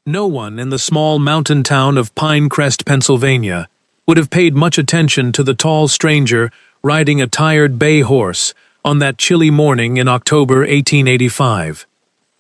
No one in the small mountain town of Pinecrest, Pennsylvania, would have paid much attention to the tall stranger riding a tired bay horse on that chilly morning in October 1885.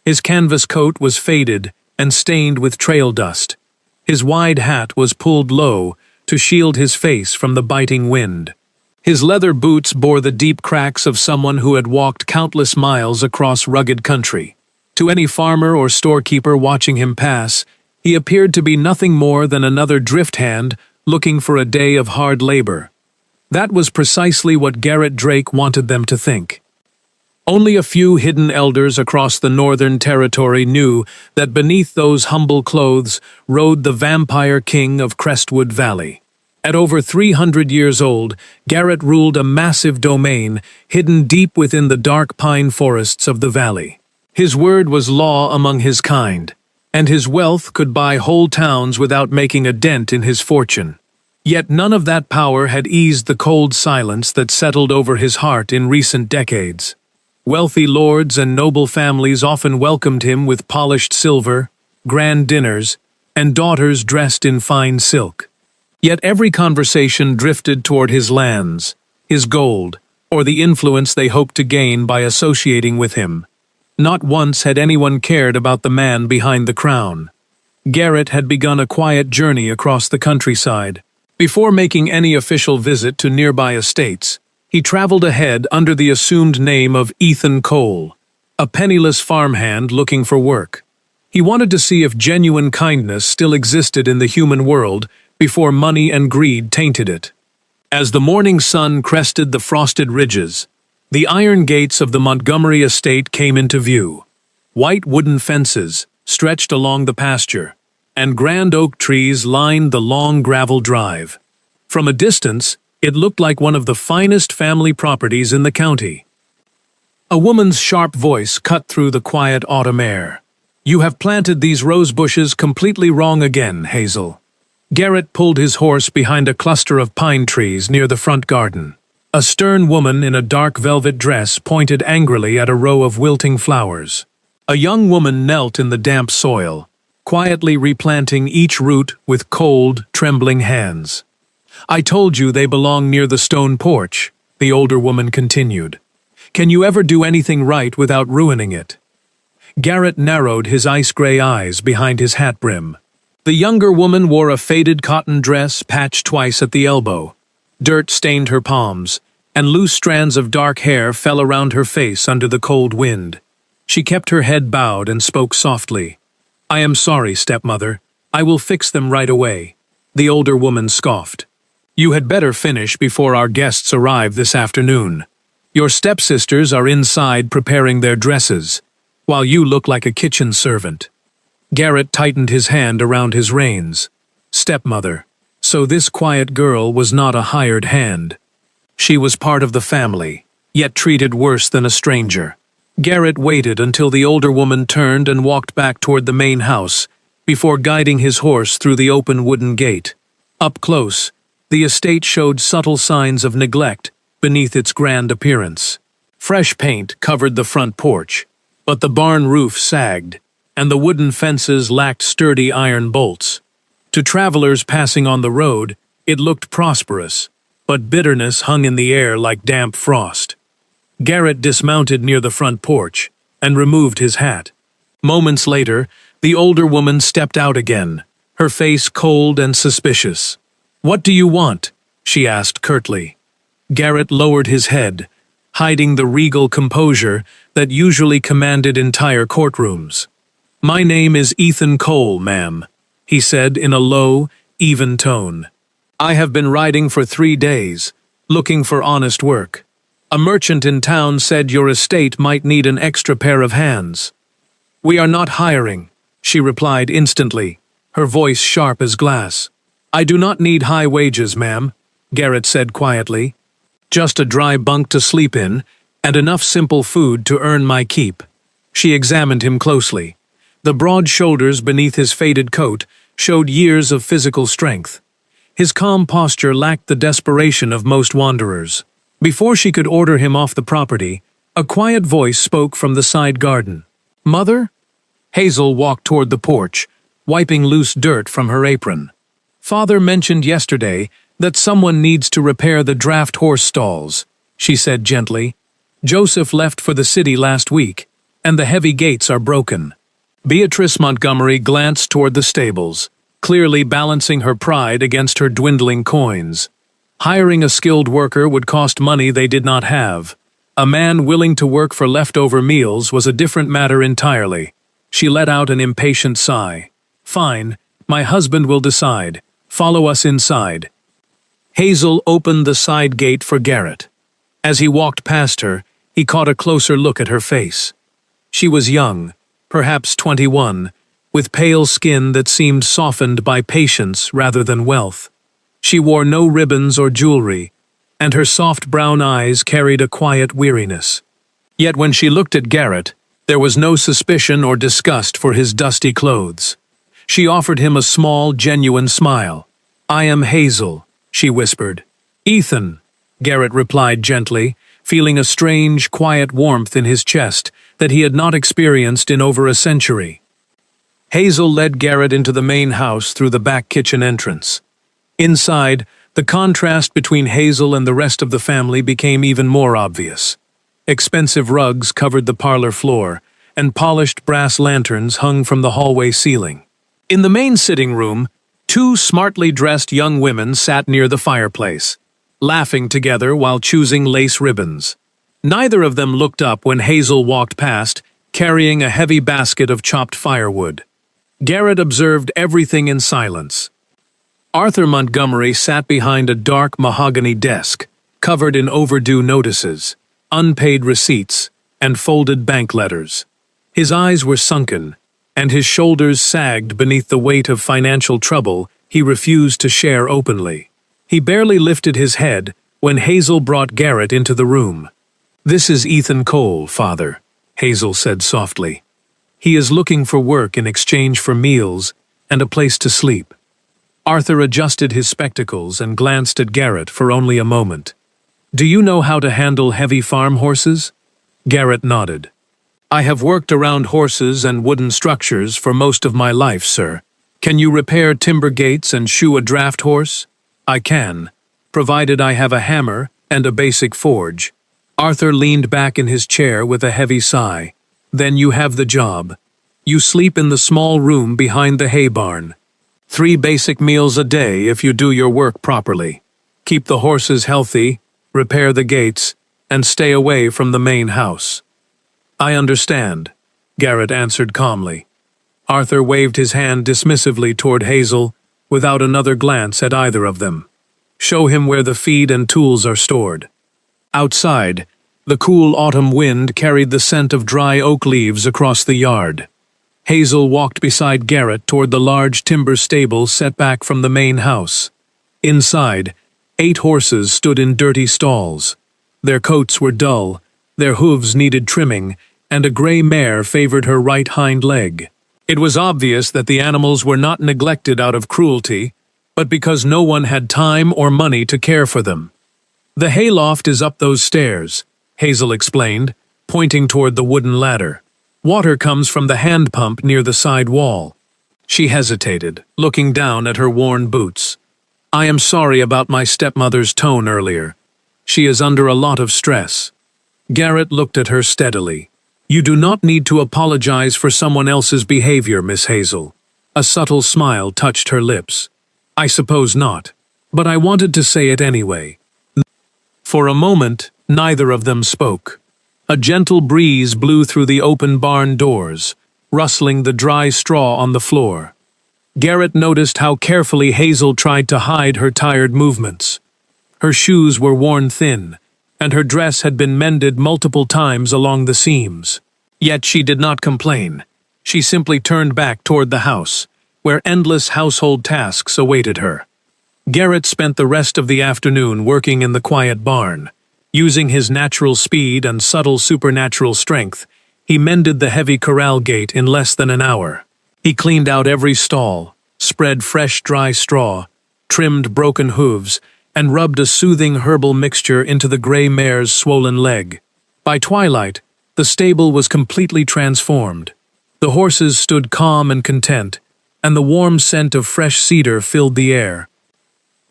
His canvas coat was faded and stained with trail dust. His wide hat was pulled low to shield his face from the biting wind. His leather boots bore the deep cracks of someone who had walked countless miles across rugged country. To any farmer or storekeeper watching him pass, he appeared to be nothing more than another drift hand looking for a day of hard labor. That was precisely what Garrett Drake wanted them to think. Only a few hidden elders across the Northern Territory knew that beneath those humble clothes rode the vampire king of Crestwood Valley. At over 300 years old, Garrett ruled a massive domain hidden deep within the dark pine forests of the valley. His word was law among his kind, and his wealth could buy whole towns without making a dent in his fortune. Yet none of that power had eased the cold silence that settled over his heart in recent decades. Wealthy lords and noble families often welcomed him with polished silver, grand dinners, and daughters dressed in fine silk. Yet every conversation drifted toward his lands, his gold, or the influence they hoped to gain by associating with him. Not once had anyone cared about the man behind the crown. Garrett had begun a quiet journey across the countryside. Before making any official visit to nearby estates, he traveled ahead under the assumed name of Ethan Cole, a penniless farmhand looking for work. He wanted to see if genuine kindness still existed in the human world before money and greed tainted it. As the morning sun crested the frosted ridges, the iron gates of the Montgomery estate came into view. White wooden fences stretched along the pasture, and grand oak trees lined the long gravel drive. From a distance, it looked like one of the finest family properties in the county. A woman's sharp voice cut through the quiet autumn air. "You have planted these rose bushes completely wrong again, Hazel." Garrett pulled his horse behind a cluster of pine trees near the front garden. A stern woman in a dark velvet dress pointed angrily at a row of wilting flowers. A young woman knelt in the damp soil, quietly replanting each root with cold, trembling hands. "I told you they belong near the stone porch," the older woman continued. "Can you ever do anything right without ruining it?" Garrett narrowed his ice-gray eyes behind his hat brim. The younger woman wore a faded cotton dress patched twice at the elbow. Dirt stained her palms, and loose strands of dark hair fell around her face under the cold wind. She kept her head bowed and spoke softly. "I am sorry, stepmother. I will fix them right away." The older woman scoffed. "You had better finish before our guests arrive this afternoon. Your stepsisters are inside preparing their dresses, while you look like a kitchen servant." Garrett tightened his hand around his reins. Stepmother. So this quiet girl was not a hired hand. She was part of the family, yet treated worse than a stranger. Garrett waited until the older woman turned and walked back toward the main house, before guiding his horse through the open wooden gate. Up close, the estate showed subtle signs of neglect beneath its grand appearance. Fresh paint covered the front porch, but the barn roof sagged, and the wooden fences lacked sturdy iron bolts. To travelers passing on the road, it looked prosperous, but bitterness hung in the air like damp frost. Garrett dismounted near the front porch and removed his hat. Moments later, the older woman stepped out again, her face cold and suspicious. "What do you want?" she asked curtly. Garrett lowered his head, hiding the regal composure that usually commanded entire courtrooms. "My name is Ethan Cole, ma'am," he said in a low, even tone. "I have been riding for 3 days, looking for honest work. A merchant in town said your estate might need an extra pair of hands." "We are not hiring," she replied instantly, her voice sharp as glass. "I do not need high wages, ma'am," Garrett said quietly. "Just a dry bunk to sleep in, and enough simple food to earn my keep." She examined him closely. The broad shoulders beneath his faded coat showed years of physical strength. His calm posture lacked the desperation of most wanderers. Before she could order him off the property, a quiet voice spoke from the side garden. "Mother?" Hazel walked toward the porch, wiping loose dirt from her apron. "Father mentioned yesterday that someone needs to repair the draft horse stalls," she said gently. "Joseph left for the city last week, and the heavy gates are broken." Beatrice Montgomery glanced toward the stables, clearly balancing her pride against her dwindling coins. Hiring a skilled worker would cost money they did not have. A man willing to work for leftover meals was a different matter entirely. She let out an impatient sigh. "Fine, my husband will decide. Follow us inside." Hazel opened the side gate for Garrett. As he walked past her, he caught a closer look at her face. She was young, perhaps 21, with pale skin that seemed softened by patience rather than wealth. She wore no ribbons or jewelry, and her soft brown eyes carried a quiet weariness. Yet when she looked at Garrett, there was no suspicion or disgust for his dusty clothes. She offered him a small, genuine smile. "I am Hazel," she whispered. "Ethan," Garrett replied gently, feeling a strange, quiet warmth in his chest that he had not experienced in over a century. Hazel led Garrett into the main house through the back kitchen entrance. Inside, the contrast between Hazel and the rest of the family became even more obvious. Expensive rugs covered the parlor floor, and polished brass lanterns hung from the hallway ceiling. In the main sitting room, two smartly dressed young women sat near the fireplace, laughing together while choosing lace ribbons. Neither of them looked up when Hazel walked past, carrying a heavy basket of chopped firewood. Garrett observed everything in silence. Arthur Montgomery sat behind a dark mahogany desk, covered in overdue notices, unpaid receipts, and folded bank letters. His eyes were sunken, and his shoulders sagged beneath the weight of financial trouble he refused to share openly. He barely lifted his head when Hazel brought Garrett into the room. "This is Ethan Cole, Father," Hazel said softly. "He is looking for work in exchange for meals and a place to sleep." Arthur adjusted his spectacles and glanced at Garrett for only a moment. "Do you know how to handle heavy farm horses?" Garrett nodded. "I have worked around horses and wooden structures for most of my life, sir. Can you repair timber gates and shoe a draft horse?" "I can, provided I have a hammer and a basic forge." Arthur leaned back in his chair with a heavy sigh. "Then you have the job. You sleep in the small room behind the hay barn. 3 basic meals a day if you do your work properly. Keep the horses healthy, repair the gates, and stay away from the main house." "I understand," Garrett answered calmly. Arthur waved his hand dismissively toward Hazel, without another glance at either of them. "Show him where the feed and tools are stored." Outside, the cool autumn wind carried the scent of dry oak leaves across the yard. Hazel walked beside Garrett toward the large timber stable set back from the main house. Inside, 8 horses stood in dirty stalls. Their coats were dull, their hooves needed trimming, and a gray mare favored her right hind leg. It was obvious that the animals were not neglected out of cruelty, but because no one had time or money to care for them. "The hayloft is up those stairs," Hazel explained, pointing toward the wooden ladder. "Water comes from the hand pump near the side wall." She hesitated, looking down at her worn boots. "I am sorry about my stepmother's tone earlier. She is under a lot of stress." Garrett looked at her steadily. "You do not need to apologize for someone else's behavior, Miss Hazel." A subtle smile touched her lips. "I suppose not, but I wanted to say it anyway." For a moment, neither of them spoke. A gentle breeze blew through the open barn doors, rustling the dry straw on the floor. Garrett noticed how carefully Hazel tried to hide her tired movements. Her shoes were worn thin, and her dress had been mended multiple times along the seams. Yet she did not complain. She simply turned back toward the house, where endless household tasks awaited her. Garrett spent the rest of the afternoon working in the quiet barn. Using his natural speed and subtle supernatural strength, he mended the heavy corral gate in less than an hour. He cleaned out every stall, spread fresh dry straw, trimmed broken hooves, and rubbed a soothing herbal mixture into the gray mare's swollen leg. By twilight, the stable was completely transformed. The horses stood calm and content, and the warm scent of fresh cedar filled the air.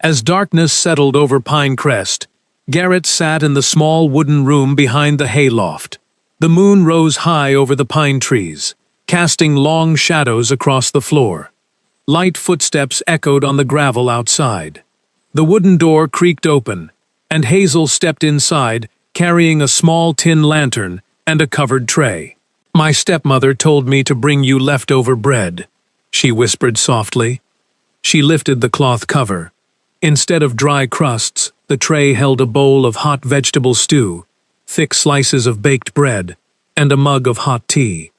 As darkness settled over Pinecrest, Garrett sat in the small wooden room behind the hayloft. The moon rose high over the pine trees, casting long shadows across the floor. Light footsteps echoed on the gravel outside. The wooden door creaked open, and Hazel stepped inside, carrying a small tin lantern and a covered tray. "My stepmother told me to bring you leftover bread," she whispered softly. She lifted the cloth cover. Instead of dry crusts, the tray held a bowl of hot vegetable stew, thick slices of baked bread, and a mug of hot tea.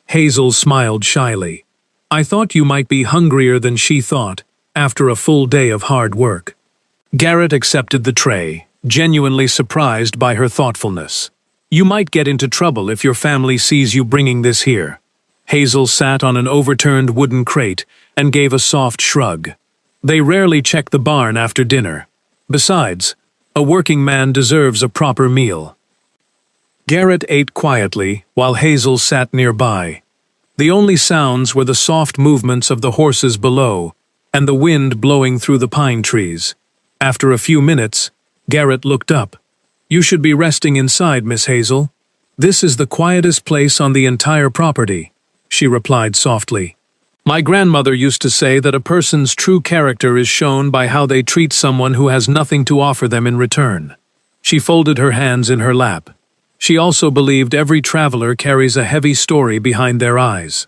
Hazel smiled shyly. "I thought you might be hungrier than she thought, after a full day of hard work." Garrett accepted the tray, genuinely surprised by her thoughtfulness. "You might get into trouble if your family sees you bringing this here." Hazel sat on an overturned wooden crate and gave a soft shrug. "They rarely check the barn after dinner. Besides, a working man deserves a proper meal." Garrett ate quietly while Hazel sat nearby. The only sounds were the soft movements of the horses below and the wind blowing through the pine trees. After a few minutes, Garrett looked up. "You should be resting inside, Miss Hazel. This is the quietest place on the entire property," she replied softly. "My grandmother used to say that a person's true character is shown by how they treat someone who has nothing to offer them in return." She folded her hands in her lap. She also believed every traveler carries a heavy story behind their eyes.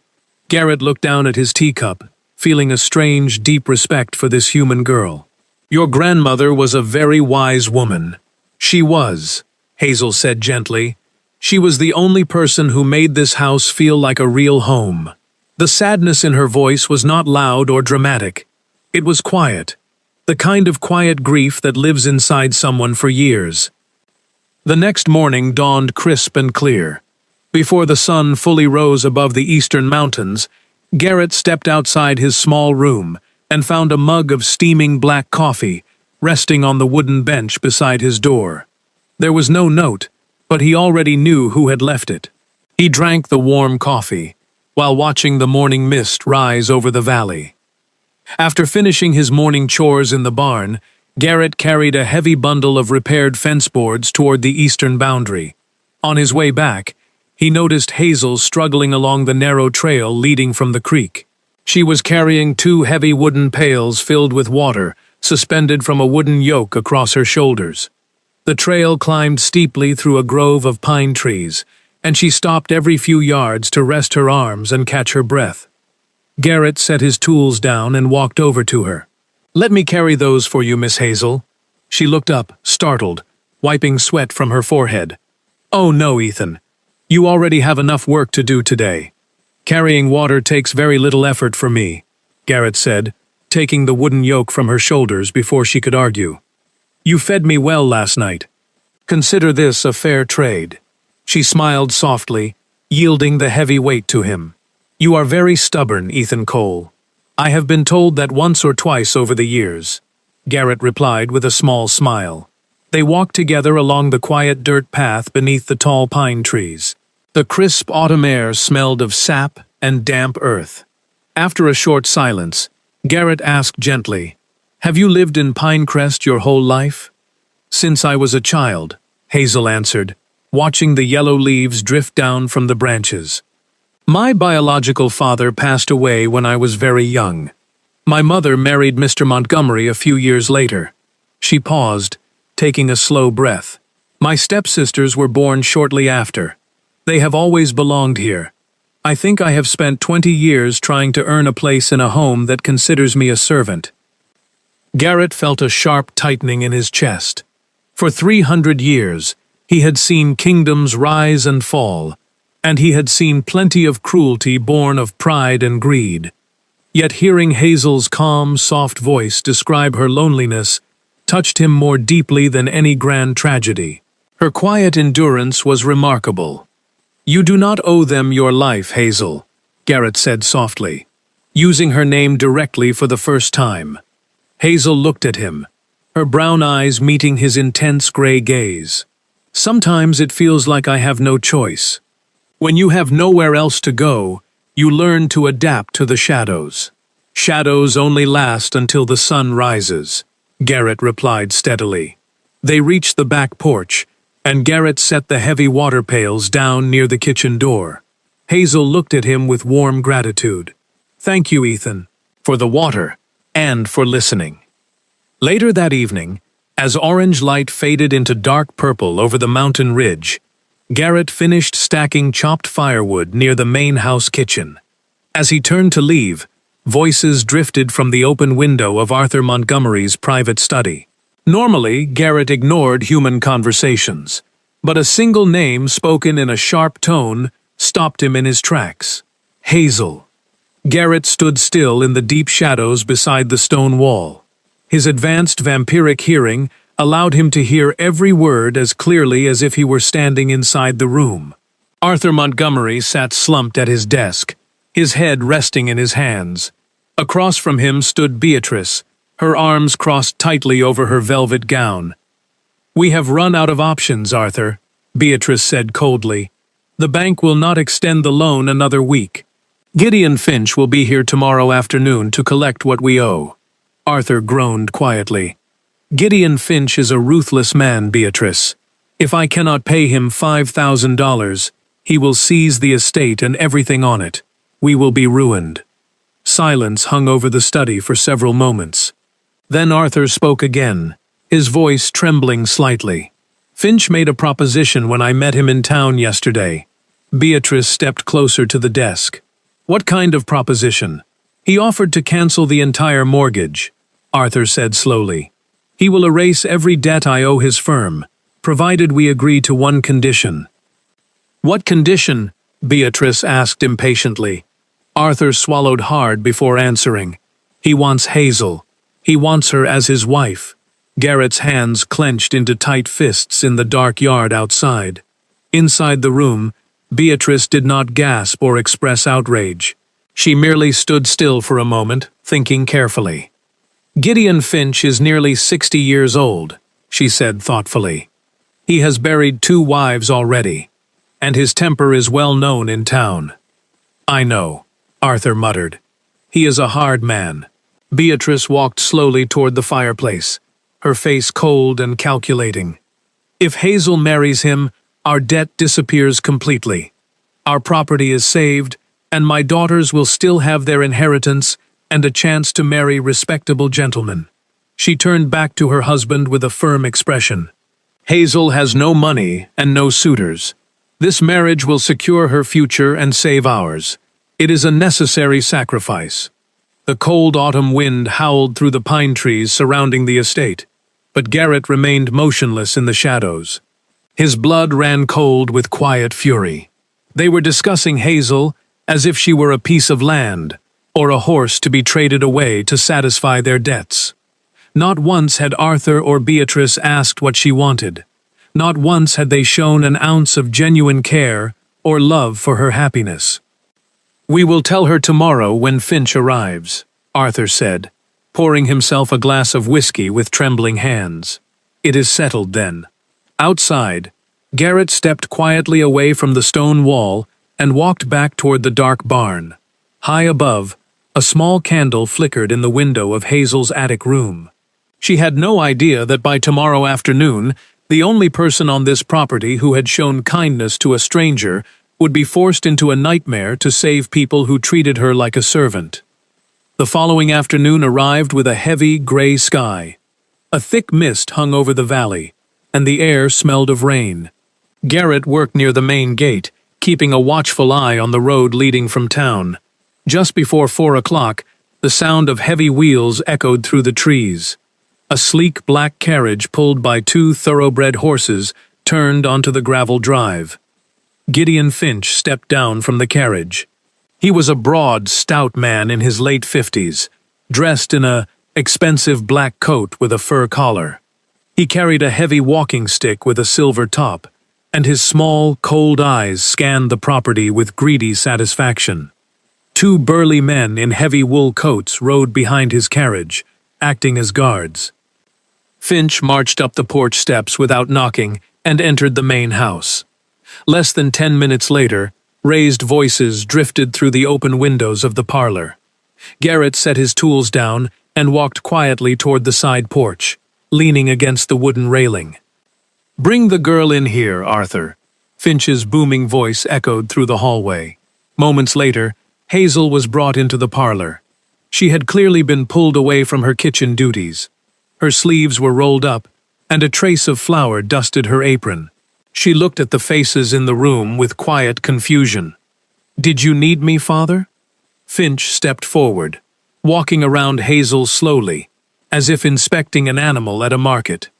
Garrett looked down at his teacup, feeling a strange, deep respect for this human girl. "Your grandmother was a very wise woman." "She was," Hazel said gently. "She was the only person who made this house feel like a real home." The sadness in her voice was not loud or dramatic. It was quiet, the kind of quiet grief that lives inside someone for years. The next morning dawned crisp and clear. Before the sun fully rose above the eastern mountains, Garrett stepped outside his small room and found a mug of steaming black coffee resting on the wooden bench beside his door. There was no note, but he already knew who had left it. He drank the warm coffee, while watching the morning mist rise over the valley. After finishing his morning chores in the barn, Garrett carried a heavy bundle of repaired fence boards toward the eastern boundary. On his way back, he noticed Hazel struggling along the narrow trail leading from the creek. She was carrying 2 heavy wooden pails filled with water, suspended from a wooden yoke across her shoulders. The trail climbed steeply through a grove of pine trees, and she stopped every few yards to rest her arms and catch her breath. Garrett set his tools down and walked over to her. "Let me carry those for you, Miss Hazel." She looked up, startled, wiping sweat from her forehead. "Oh no, Ethan. You already have enough work to do today. Carrying water takes very little effort for me," Garrett said, taking the wooden yoke from her shoulders before she could argue. "You fed me well last night. Consider this a fair trade." She smiled softly, yielding the heavy weight to him. "You are very stubborn, Ethan Cole. I have been told that once or twice over the years," Garrett replied with a small smile. They walked together along the quiet dirt path beneath the tall pine trees. The crisp autumn air smelled of sap and damp earth. After a short silence, Garrett asked gently, "Have you lived in Pinecrest your whole life?" "Since I was a child," Hazel answered, watching the yellow leaves drift down from the branches. "My biological father passed away when I was very young. My mother married Mr. Montgomery a few years later." She paused, taking a slow breath. "My stepsisters were born shortly after. They have always belonged here. I think I have spent 20 years trying to earn a place in a home that considers me a servant." Garrett felt a sharp tightening in his chest. For 300 years, he had seen kingdoms rise and fall, and he had seen plenty of cruelty born of pride and greed. Yet hearing Hazel's calm, soft voice describe her loneliness touched him more deeply than any grand tragedy. Her quiet endurance was remarkable. "You do not owe them your life, Hazel," Garrett said softly, using her name directly for the first time. Hazel looked at him, her brown eyes meeting his intense gray gaze. "Sometimes it feels like I have no choice. When you have nowhere else to go, you learn to adapt to the shadows." "Shadows only last until the sun rises," Garrett replied steadily. They reached the back porch, and Garrett set the heavy water pails down near the kitchen door. Hazel looked at him with warm gratitude. "Thank you, Ethan, for the water, and for listening." Later that evening, as orange light faded into dark purple over the mountain ridge, Garrett finished stacking chopped firewood near the main house kitchen. As he turned to leave, voices drifted from the open window of Arthur Montgomery's private study. Normally, Garrett ignored human conversations, but a single name spoken in a sharp tone stopped him in his tracks. Hazel. Garrett stood still in the deep shadows beside the stone wall. His advanced vampiric hearing allowed him to hear every word as clearly as if he were standing inside the room. Arthur Montgomery sat slumped at his desk, his head resting in his hands. Across from him stood Beatrice, her arms crossed tightly over her velvet gown. "We have run out of options, Arthur," Beatrice said coldly. "The bank will not extend the loan another week. Gideon Finch will be here tomorrow afternoon to collect what we owe." Arthur groaned quietly. "Gideon Finch is a ruthless man, Beatrice. If I cannot pay him $5,000, he will seize the estate and everything on it. We will be ruined." Silence hung over the study for several moments. Then Arthur spoke again, his voice trembling slightly. "Finch made a proposition when I met him in town yesterday." Beatrice stepped closer to the desk. "What kind of proposition?" "He offered to cancel the entire mortgage," Arthur said slowly. "He will erase every debt I owe his firm, provided we agree to one condition." "What condition?" Beatrice asked impatiently. Arthur swallowed hard before answering. "He wants Hazel. He wants her as his wife." Garrett's hands clenched into tight fists in the dark yard outside. Inside the room, Beatrice did not gasp or express outrage. She merely stood still for a moment, thinking carefully. "Gideon Finch is nearly 60 years old," she said thoughtfully. "He has buried 2 wives already, and his temper is well known in town." "I know," Arthur muttered. "He is a hard man." Beatrice walked slowly toward the fireplace, her face cold and calculating. "If Hazel marries him, our debt disappears completely. Our property is saved, and my daughters will still have their inheritance and a chance to marry respectable gentlemen." She turned back to her husband with a firm expression. "Hazel has no money and no suitors. This marriage will secure her future and save ours. It is a necessary sacrifice." The cold autumn wind howled through the pine trees surrounding the estate, but Garrett remained motionless in the shadows. His blood ran cold with quiet fury. They were discussing Hazel as if she were a piece of land, or a horse to be traded away to satisfy their debts. Not once had Arthur or Beatrice asked what she wanted. Not once had they shown an ounce of genuine care or love for her happiness. "We will tell her tomorrow when Finch arrives," Arthur said, pouring himself a glass of whiskey with trembling hands. "It is settled then." Outside, Garrett stepped quietly away from the stone wall and walked back toward the dark barn. High above, a small candle flickered in the window of Hazel's attic room. She had no idea that by tomorrow afternoon, the only person on this property who had shown kindness to a stranger would be forced into a nightmare to save people who treated her like a servant. The following afternoon arrived with a heavy, gray sky. A thick mist hung over the valley, and the air smelled of rain. Garrett worked near the main gate, keeping a watchful eye on the road leading from town. Just before 4 o'clock, the sound of heavy wheels echoed through the trees. A sleek black carriage pulled by 2 thoroughbred horses turned onto the gravel drive. Gideon Finch stepped down from the carriage. He was a broad, stout man in his late 50s, dressed in an expensive black coat with a fur collar. He carried a heavy walking stick with a silver top, and his small, cold eyes scanned the property with greedy satisfaction. 2 burly men in heavy wool coats rode behind his carriage, acting as guards. Finch marched up the porch steps without knocking and entered the main house. Less than 10 minutes later, raised voices drifted through the open windows of the parlor. Garrett set his tools down and walked quietly toward the side porch, leaning against the wooden railing. "Bring the girl in here, Arthur." Finch's booming voice echoed through the hallway. Moments later, Hazel was brought into the parlor. She had clearly been pulled away from her kitchen duties. Her sleeves were rolled up, and a trace of flour dusted her apron. She looked at the faces in the room with quiet confusion. "Did you need me, Father?" Finch stepped forward, walking around Hazel slowly, as if inspecting an animal at a market.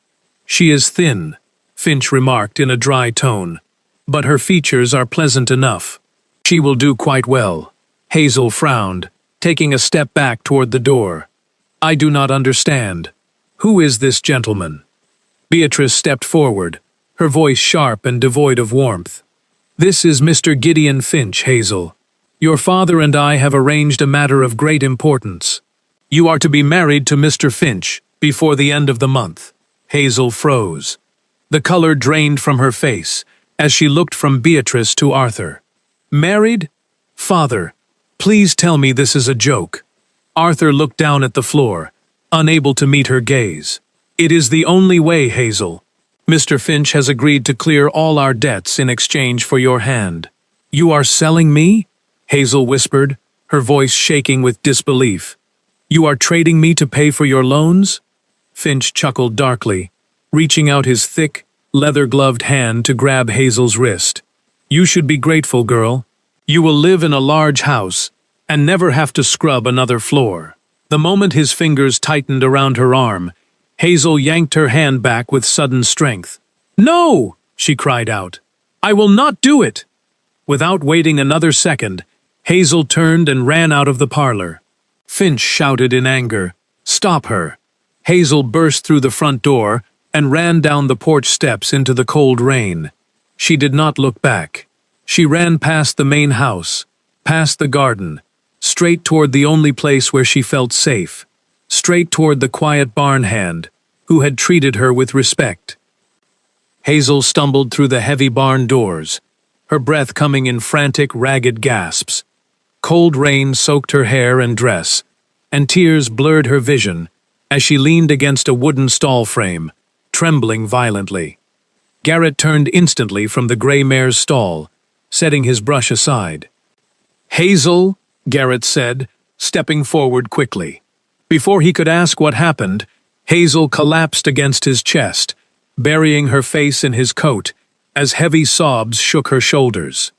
"She is thin," Finch remarked in a dry tone, "but her features are pleasant enough. She will do quite well." Hazel frowned, taking a step back toward the door. "I do not understand. Who is this gentleman?" Beatrice stepped forward, her voice sharp and devoid of warmth. "This is Mr. Gideon Finch, Hazel. Your father and I have arranged a matter of great importance. You are to be married to Mr. Finch before the end of the month." Hazel froze. The color drained from her face as she looked from Beatrice to Arthur. "Married? Father, please tell me this is a joke." Arthur looked down at the floor, unable to meet her gaze. "It is the only way, Hazel. Mr. Finch has agreed to clear all our debts in exchange for your hand." "You are selling me?" Hazel whispered, her voice shaking with disbelief. "You are trading me to pay for your loans?" Finch chuckled darkly, reaching out his thick, leather-gloved hand to grab Hazel's wrist. "You should be grateful, girl. You will live in a large house and never have to scrub another floor." The moment his fingers tightened around her arm, Hazel yanked her hand back with sudden strength. "No!" she cried out. "I will not do it!" Without waiting another second, Hazel turned and ran out of the parlor. Finch shouted in anger, "Stop her!" Hazel burst through the front door and ran down the porch steps into the cold rain. She did not look back. She ran past the main house, past the garden, straight toward the only place where she felt safe, straight toward the quiet barn hand, who had treated her with respect. Hazel stumbled through the heavy barn doors, her breath coming in frantic, ragged gasps. Cold rain soaked her hair and dress, and tears blurred her vision as she leaned against a wooden stall frame, trembling violently. Garrett turned instantly from the gray mare's stall, setting his brush aside. "Hazel," Garrett said, stepping forward quickly. Before he could ask what happened, Hazel collapsed against his chest, burying her face in his coat, as heavy sobs shook her shoulders.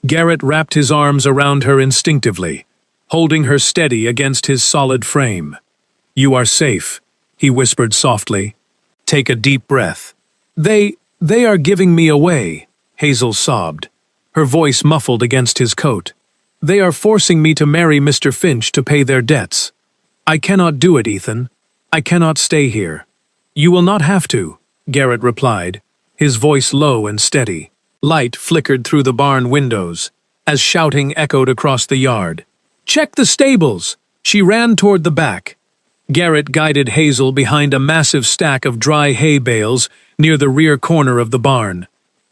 Garrett wrapped his arms around her instinctively, holding her steady against his solid frame. "You are safe," he whispered softly. "Take a deep breath." They are giving me away," Hazel sobbed, her voice muffled against his coat. "They are forcing me to marry Mr. Finch to pay their debts. I cannot do it, Ethan. I cannot stay here." "You will not have to," Garrett replied, his voice low and steady. Light flickered through the barn windows, as shouting echoed across the yard. "Check the stables!" She ran toward the back. Garrett guided Hazel behind a massive stack of dry hay bales near the rear corner of the barn.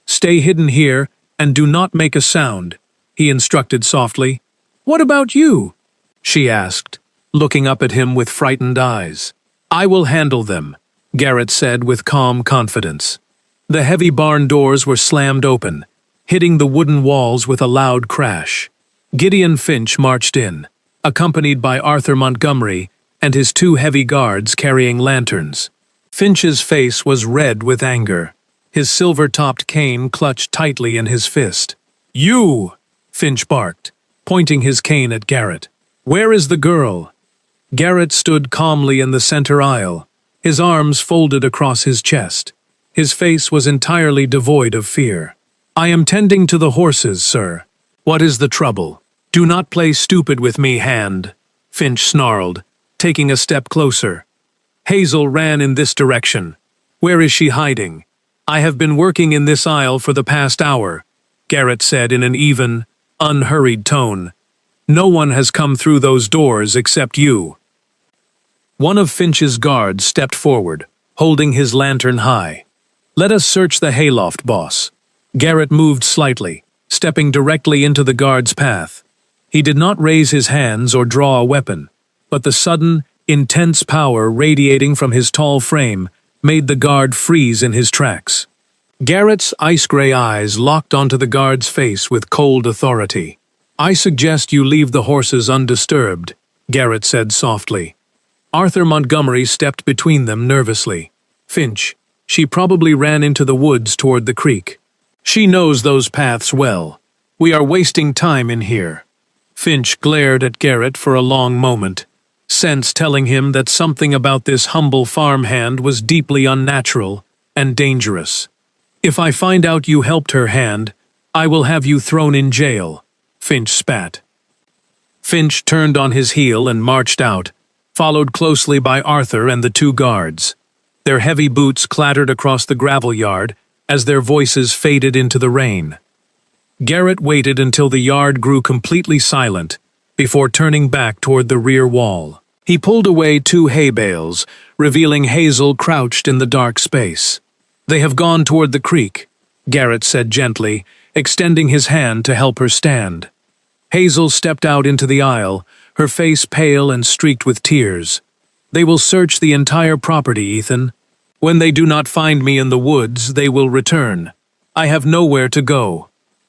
"Stay hidden here, and do not make a sound," he instructed softly. "What about you?" she asked, looking up at him with frightened eyes. "I will handle them," Garrett said with calm confidence. The heavy barn doors were slammed open, hitting the wooden walls with a loud crash. Gideon Finch marched in, accompanied by Arthur Montgomery and his 2 heavy guards carrying lanterns. Finch's face was red with anger. His silver-topped cane clutched tightly in his fist. "You!" Finch barked, pointing his cane at Garrett. "Where is the girl?" Garrett stood calmly in the center aisle, his arms folded across his chest. His face was entirely devoid of fear. "I am tending to the horses, sir. What is the trouble?" "Do not play stupid with me, Hand," Finch snarled, taking a step closer. Hazel ran in this direction. "Where is she hiding?" "I have been working in this aisle for the past hour," Garrett said in an even, unhurried tone. "No one has come through those doors except you." One of Finch's guards stepped forward, holding his lantern high. "Let us search the hayloft, boss." Garrett moved slightly, stepping directly into the guard's path. He did not raise his hands or draw a weapon, but the sudden, intense power radiating from his tall frame made the guard freeze in his tracks. Garrett's ice-gray eyes locked onto the guard's face with cold authority. "I suggest you leave the horses undisturbed," Garrett said softly. Arthur Montgomery stepped between them nervously. "Finch, she probably ran into the woods toward the creek. She knows those paths well. We are wasting time in here." Finch glared at Garrett for a long moment, sense telling him that something about this humble farmhand was deeply unnatural and dangerous. "If I find out you helped her hand, I will have you thrown in jail," Finch spat. Finch turned on his heel and marched out, followed closely by Arthur and the two guards. Their heavy boots clattered across the gravel yard as their voices faded into the rain. Garrett waited until the yard grew completely silent before turning back toward the rear wall. He pulled away 2 hay bales, revealing Hazel crouched in the dark space. "They have gone toward the creek," Garrett said gently, extending his hand to help her stand. Hazel stepped out into the aisle, her face pale and streaked with tears. "They will search the entire property, Ethan. When they do not find me in the woods, they will return. I have nowhere to go."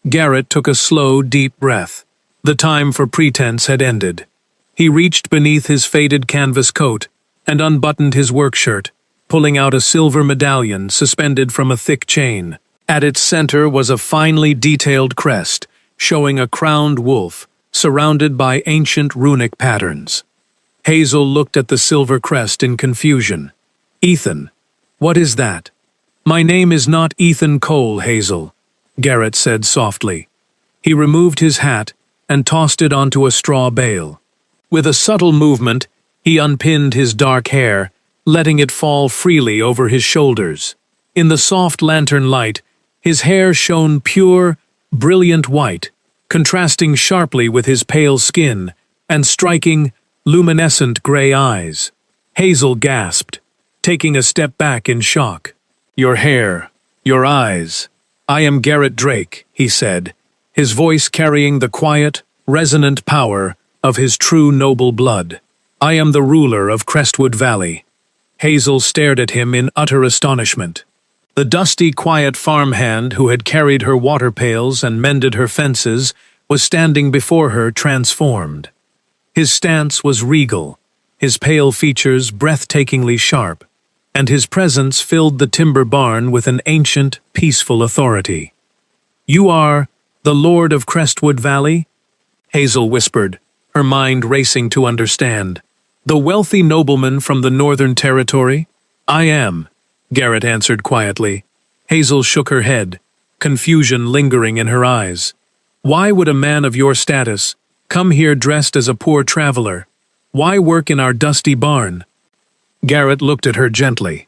Garrett took a slow, deep breath. The time for pretense had ended. He reached beneath his faded canvas coat and unbuttoned his work shirt, pulling out a silver medallion suspended from a thick chain. At its center was a finely detailed crest, showing a crowned wolf, surrounded by ancient runic patterns. Hazel looked at the silver crest in confusion. "Ethan, what is that?" "My name is not Ethan Cole, Hazel," Garrett said softly. He removed his hat and tossed it onto a straw bale. With a subtle movement, he unpinned his dark hair, letting it fall freely over his shoulders. In the soft lantern light, his hair shone pure, brilliant white, contrasting sharply with his pale skin and striking, luminescent gray eyes. Hazel gasped, taking a step back in shock. "Your hair, your eyes. I am Garrett Drake," he said, his voice carrying the quiet, resonant power of his true noble blood. "I am the ruler of Crestwood Valley." Hazel stared at him in utter astonishment. The dusty, quiet farmhand who had carried her water pails and mended her fences was standing before her transformed. His stance was regal, his pale features breathtakingly sharp, and his presence filled the timber barn with an ancient, peaceful authority. "You are the Lord of Crestwood Valley?" Hazel whispered, her mind racing to understand. "The wealthy nobleman from the Northern Territory?" "I am," Garrett answered quietly. Hazel shook her head, confusion lingering in her eyes. "Why would a man of your status come here dressed as a poor traveler? Why work in our dusty barn?" Garrett looked at her gently.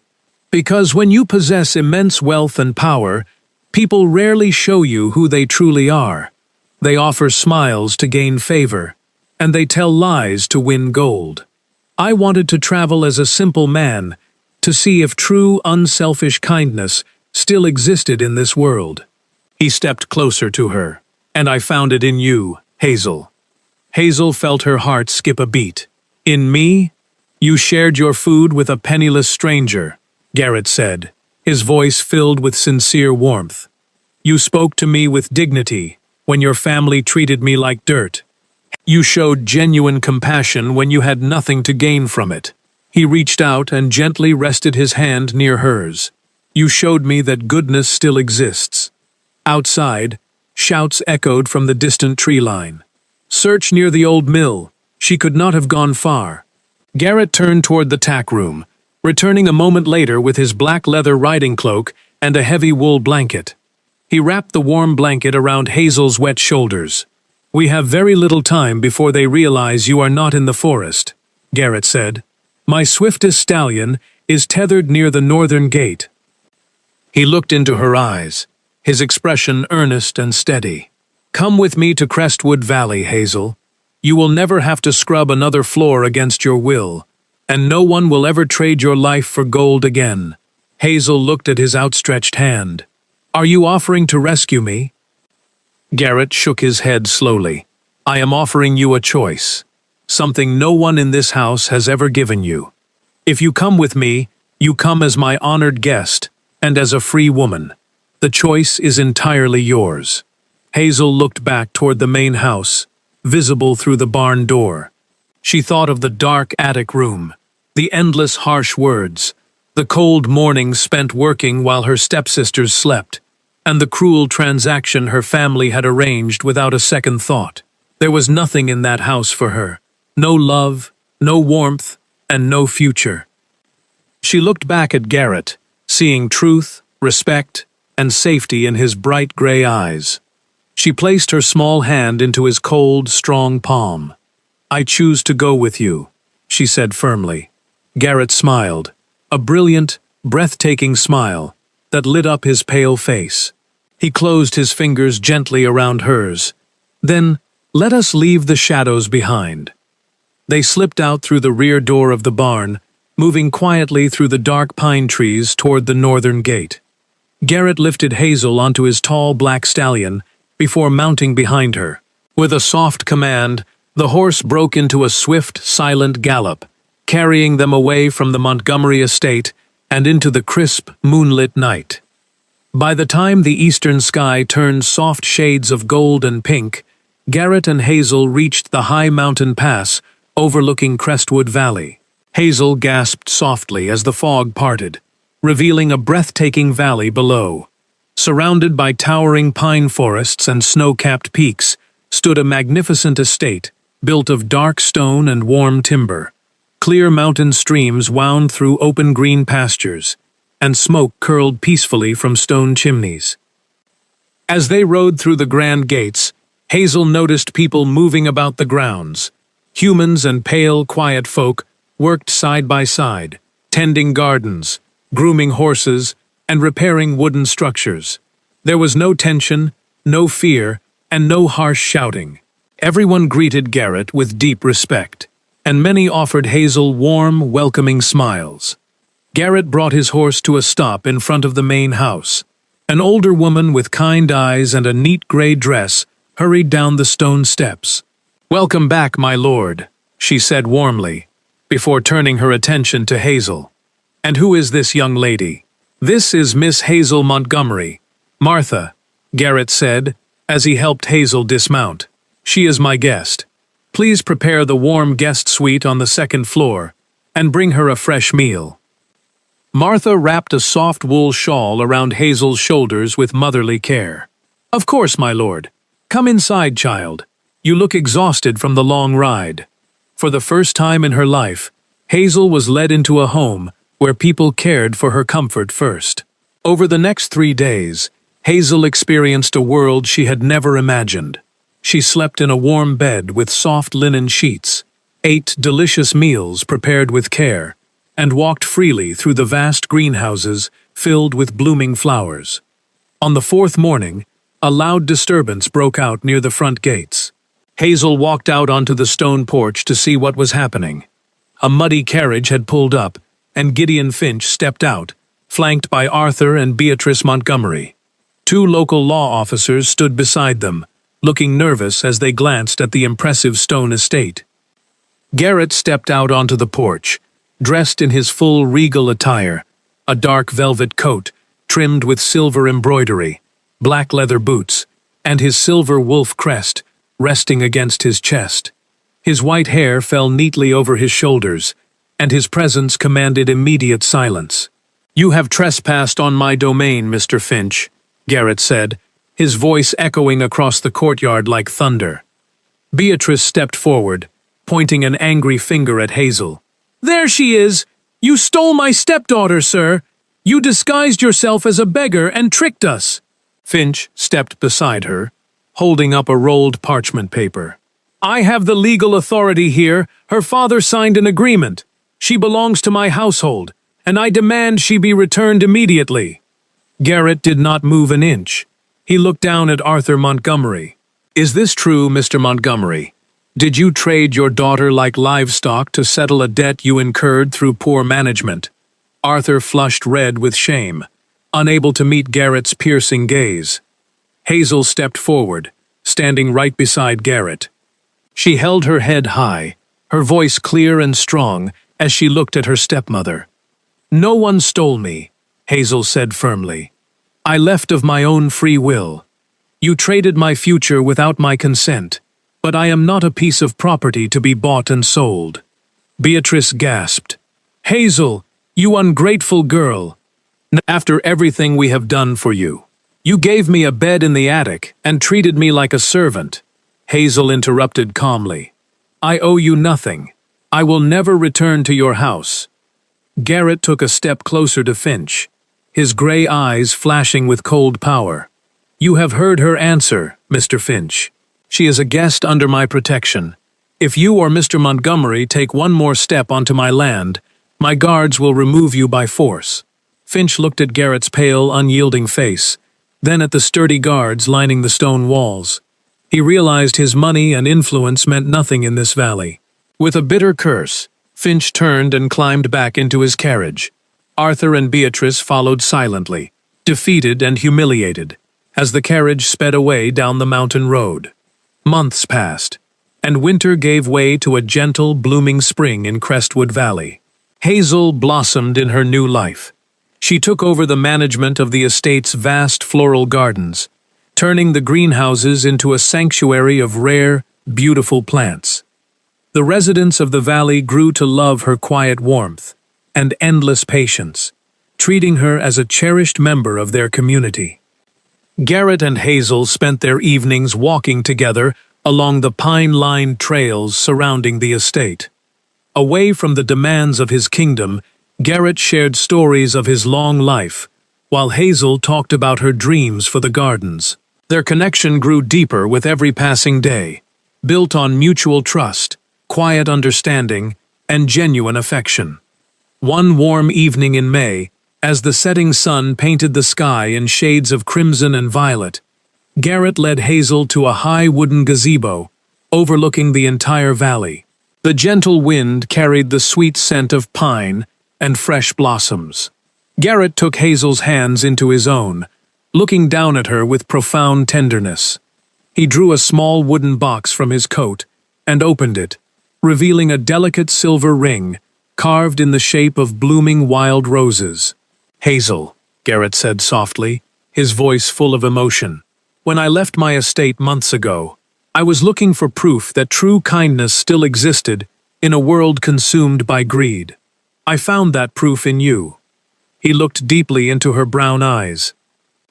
"Because when you possess immense wealth and power, people rarely show you who they truly are. They offer smiles to gain favor, and they tell lies to win gold. I wanted to travel as a simple man, to see if true, unselfish kindness still existed in this world." He stepped closer to her. "And I found it in you, Hazel." Hazel felt her heart skip a beat. "In me? You shared your food with a penniless stranger," Garrett said, his voice filled with sincere warmth. "You spoke to me with dignity when your family treated me like dirt. You showed genuine compassion when you had nothing to gain from it." He reached out and gently rested his hand near hers. "You showed me that goodness still exists." Outside, shouts echoed from the distant tree line. "Search near the old mill. She could not have gone far." Garrett turned toward the tack room, returning a moment later with his black leather riding cloak and a heavy wool blanket. He wrapped the warm blanket around Hazel's wet shoulders. "We have very little time before they realize you are not in the forest," Garrett said. "My swiftest stallion is tethered near the northern gate." He looked into her eyes, his expression earnest and steady. "Come with me to Crestwood Valley, Hazel. You will never have to scrub another floor against your will, and no one will ever trade your life for gold again." Hazel looked at his outstretched hand. "Are you offering to rescue me?" Garrett shook his head slowly. I am offering you a choice, something no one in this house has ever given you. If you come with me, you come as my honored guest, and as a free woman. The choice is entirely yours." Hazel looked back toward the main house, visible through the barn door. She thought of the dark attic room, the endless harsh words, the cold mornings spent working while her stepsisters slept, and the cruel transaction her family had arranged without a second thought. There was nothing in that house for her, no love, no warmth, and no future. She looked back at Garrett, seeing truth, respect, and safety in his bright gray eyes. She placed her small hand into his cold, strong palm. "I choose to go with you," she said firmly. Garrett smiled, a brilliant, breathtaking smile that lit up his pale face. He closed his fingers gently around hers. "Then, let us leave the shadows behind." They slipped out through the rear door of the barn, moving quietly through the dark pine trees toward the northern gate. Garrett lifted Hazel onto his tall black stallion before mounting behind her. With a soft command, the horse broke into a swift, silent gallop, carrying them away from the Montgomery estate and into the crisp, moonlit night. By the time the eastern sky turned soft shades of gold and pink, Garrett and Hazel reached the high mountain pass overlooking Crestwood Valley. Hazel gasped softly as the fog parted, revealing a breathtaking valley below. Surrounded by towering pine forests and snow-capped peaks, stood a magnificent estate built of dark stone and warm timber. Clear mountain streams wound through open green pastures, and smoke curled peacefully from stone chimneys. As they rode through the grand gates, Hazel noticed people moving about the grounds. Humans and pale, quiet folk worked side by side, tending gardens, grooming horses, and repairing wooden structures. There was no tension, no fear, and no harsh shouting. Everyone greeted Garrett with deep respect, and many offered Hazel warm, welcoming smiles. Garrett brought his horse to a stop in front of the main house. An older woman with kind eyes and a neat gray dress hurried down the stone steps. "Welcome back, my lord," she said warmly, before turning her attention to Hazel. "And who is this young lady?" "This is Miss Hazel Montgomery, Martha," Garrett said, as he helped Hazel dismount. "She is my guest. Please prepare the warm guest suite on the second floor, and bring her a fresh meal." Martha wrapped a soft wool shawl around Hazel's shoulders with motherly care. "Of course, my lord. Come inside, child. You look exhausted from the long ride." For the first time in her life, Hazel was led into a home where people cared for her comfort first. Over the next 3 days, Hazel experienced a world she had never imagined. She slept in a warm bed with soft linen sheets, ate delicious meals prepared with care, and walked freely through the vast greenhouses filled with blooming flowers. On the 4th morning, a loud disturbance broke out near the front gates. Hazel walked out onto the stone porch to see what was happening. A muddy carriage had pulled up, and Gideon Finch stepped out, flanked by Arthur and Beatrice Montgomery. 2 local law officers stood beside them, looking nervous as they glanced at the impressive stone estate. Garrett stepped out onto the porch, dressed in his full regal attire, a dark velvet coat trimmed with silver embroidery, black leather boots, and his silver wolf crest resting against his chest. His white hair fell neatly over his shoulders, and his presence commanded immediate silence. "You have trespassed on my domain, Mr. Finch," Garrett said, his voice echoing across the courtyard like thunder. Beatrice stepped forward, pointing an angry finger at Hazel. "There she is! You stole my stepdaughter, sir! You disguised yourself as a beggar and tricked us!" Finch stepped beside her, holding up a rolled parchment paper. "I have the legal authority here. Her father signed an agreement. She belongs to my household, and I demand she be returned immediately." Garrett did not move an inch. He looked down at Arthur Montgomery. "Is this true, Mr. Montgomery? Did you trade your daughter like livestock to settle a debt you incurred through poor management?" Arthur flushed red with shame, unable to meet Garrett's piercing gaze. Hazel stepped forward, standing right beside Garrett. She held her head high, her voice clear and strong as she looked at her stepmother. "No one stole me," Hazel said firmly. "I left of my own free will. You traded my future without my consent, but I am not a piece of property to be bought and sold." Beatrice gasped. "Hazel, you ungrateful girl! After everything we have done for you. You gave me a bed in the attic and treated me like a servant." Hazel interrupted calmly. "I owe you nothing. I will never return to your house." Garrett took a step closer to Finch, his gray eyes flashing with cold power. "You have heard her answer, Mr. Finch. She is a guest under my protection. If you or Mr. Montgomery take one more step onto my land, my guards will remove you by force." Finch looked at Garrett's pale, unyielding face, then at the sturdy guards lining the stone walls. He realized his money and influence meant nothing in this valley. With a bitter curse, Finch turned and climbed back into his carriage. Arthur and Beatrice followed silently, defeated and humiliated, as the carriage sped away down the mountain road. Months passed, and winter gave way to a gentle, blooming spring in Crestwood Valley. Hazel blossomed in her new life. She took over the management of the estate's vast floral gardens, turning the greenhouses into a sanctuary of rare, beautiful plants. The residents of the valley grew to love her quiet warmth and endless patience, treating her as a cherished member of their community. Garrett and Hazel spent their evenings walking together along the pine-lined trails surrounding the estate. Away from the demands of his kingdom, Garrett shared stories of his long life, while Hazel talked about her dreams for the gardens. Their connection grew deeper with every passing day, built on mutual trust, quiet understanding, and genuine affection. One warm evening in May, as the setting sun painted the sky in shades of crimson and violet, Garrett led Hazel to a high wooden gazebo, overlooking the entire valley. The gentle wind carried the sweet scent of pine and fresh blossoms. Garrett took Hazel's hands into his own, looking down at her with profound tenderness. He drew a small wooden box from his coat and opened it, revealing a delicate silver ring carved in the shape of blooming wild roses. "Hazel," Garrett said softly, his voice full of emotion, "when I left my estate months ago, I was looking for proof that true kindness still existed in a world consumed by greed. I found that proof in you." He looked deeply into her brown eyes.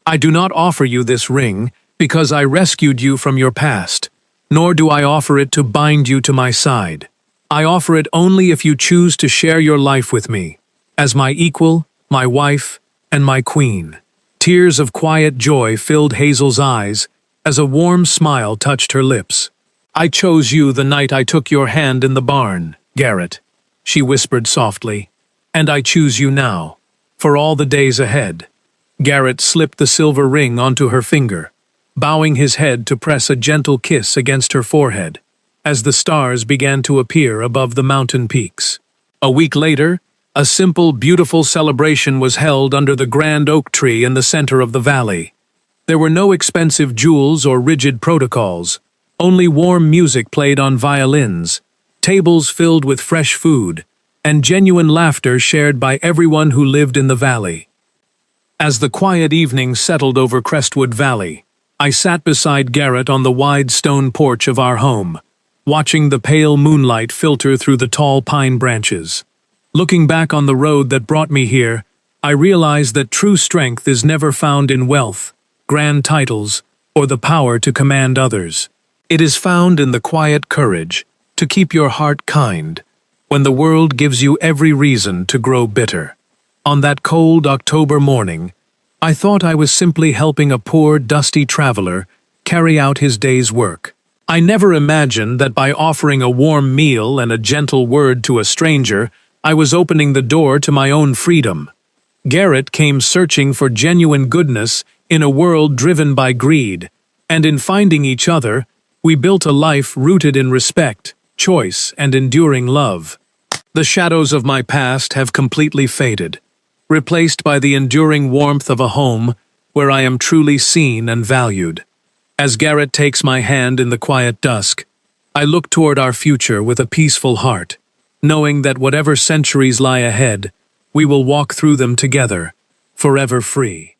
"I do not offer you this ring because I rescued you from your past, nor do I offer it to bind you to my side. I offer it only if you choose to share your life with me, as my equal, my wife, and my queen." Tears of quiet joy filled Hazel's eyes as a warm smile touched her lips. "I chose you the night I took your hand in the barn, Garrett," she whispered softly, "and I choose you now, for all the days ahead." Garrett slipped the silver ring onto her finger, bowing his head to press a gentle kiss against her forehead, as the stars began to appear above the mountain peaks. A week later, a simple, beautiful celebration was held under the grand oak tree in the center of the valley. There were no expensive jewels or rigid protocols, only warm music played on violins, tables filled with fresh food, and genuine laughter shared by everyone who lived in the valley. As the quiet evening settled over Crestwood Valley, I sat beside Garrett on the wide stone porch of our home, watching the pale moonlight filter through the tall pine branches. Looking back on the road that brought me here, I realized that true strength is never found in wealth, grand titles, or the power to command others. It is found in the quiet courage to keep your heart kind when the world gives you every reason to grow bitter. On that cold October morning, I thought I was simply helping a poor, dusty traveler carry out his day's work. I never imagined that by offering a warm meal and a gentle word to a stranger, I was opening the door to my own freedom. Garrett came searching for genuine goodness in a world driven by greed, and in finding each other, we built a life rooted in respect, choice, and enduring love. The shadows of my past have completely faded, replaced by the enduring warmth of a home where I am truly seen and valued. As Garrett takes my hand in the quiet dusk, I look toward our future with a peaceful heart, knowing that whatever centuries lie ahead, we will walk through them together, forever free.